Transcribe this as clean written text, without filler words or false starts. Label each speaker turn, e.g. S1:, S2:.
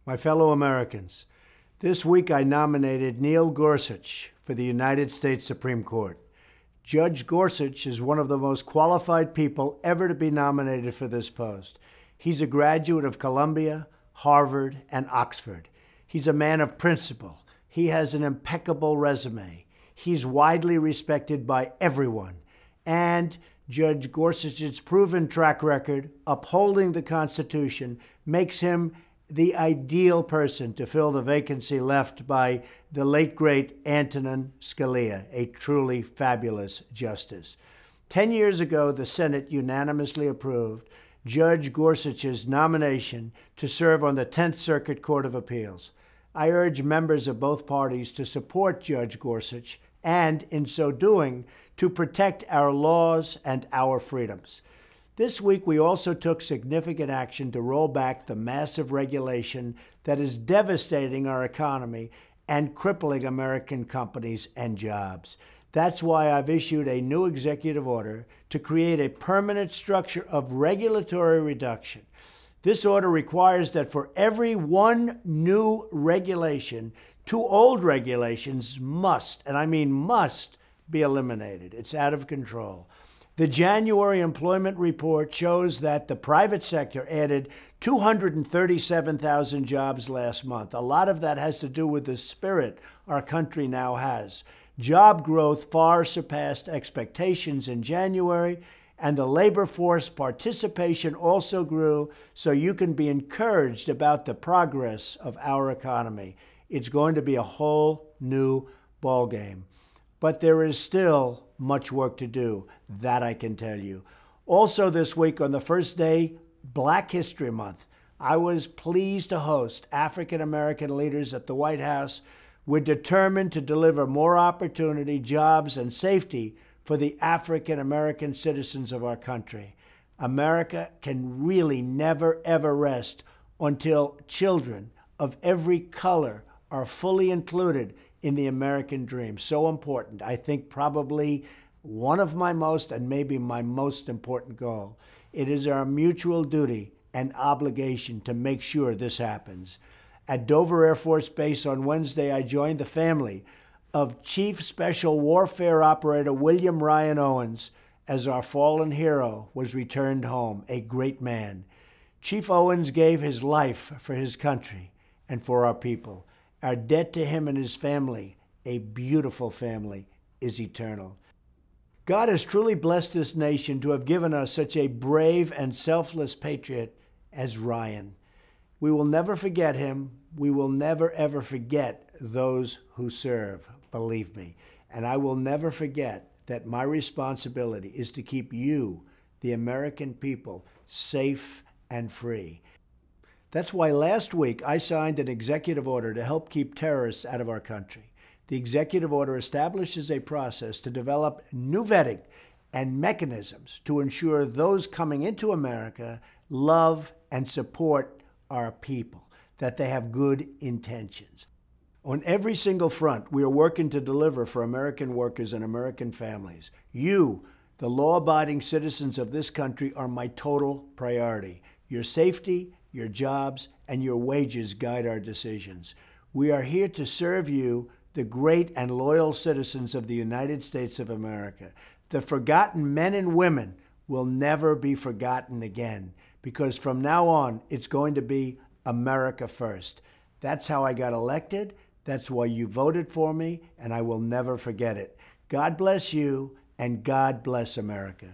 S1: My fellow Americans, this week I nominated Neil Gorsuch for the United States Supreme Court. Judge Gorsuch is one of the most qualified people ever to be nominated for this post. He's a graduate of Columbia, Harvard, and Oxford. He's a man of principle. He has an impeccable resume. He's widely respected by everyone. And Judge Gorsuch's proven track record upholding the Constitution makes him the ideal person to fill the vacancy left by the late, great Antonin Scalia, a truly fabulous justice. 10 years ago, the Senate unanimously approved Judge Gorsuch's nomination to serve on the 10th Circuit Court of Appeals. I urge members of both parties to support Judge Gorsuch and, in so doing, to protect our laws and our freedoms. This week, we also took significant action to roll back the massive regulation that is devastating our economy and crippling American companies and jobs. That's why I've issued a new executive order to create a permanent structure of regulatory reduction. This order requires that for every one new regulation, 2 old regulations must, and I mean must, be eliminated. It's out of control. The January employment report shows that the private sector added 237,000 jobs last month. A lot of that has to do with the spirit our country now has. Job growth far surpassed expectations in January, and the labor force participation also grew, so you can be encouraged about the progress of our economy. It's going to be a whole new ballgame. But there is still much work to do, that I can tell you. Also this week, on the first day, Black History Month, I was pleased to host African American leaders at the White House. We're determined to deliver more opportunity, jobs, and safety for the African American citizens of our country. America can really never, ever rest until children of every color are fully included in the American dream. So important. I think probably one of my most, and maybe my most important goal. It is our mutual duty and obligation to make sure this happens. At Dover Air Force Base on Wednesday, I joined the family of Chief Special Warfare Operator William Ryan Owens as our fallen hero was returned home, a great man. Chief Owens gave his life for his country and for our people. Our debt to him and his family, a beautiful family, is eternal. God has truly blessed this nation to have given us such a brave and selfless patriot as Ryan. We will never forget him. We will never, ever forget those who serve, believe me. And I will never forget that my responsibility is to keep you, the American people, safe and free. That's why last week I signed an executive order to help keep terrorists out of our country. The executive order establishes a process to develop new vetting and mechanisms to ensure those coming into America love and support our people, that they have good intentions. On every single front, we are working to deliver for American workers and American families. You, the law-abiding citizens of this country, are my total priority. Your safety, your jobs, and your wages guide our decisions. We are here to serve you, the great and loyal citizens of the United States of America. The forgotten men and women will never be forgotten again, because from now on, it's going to be America first. That's how I got elected. That's why you voted for me, and I will never forget it. God bless you, and God bless America.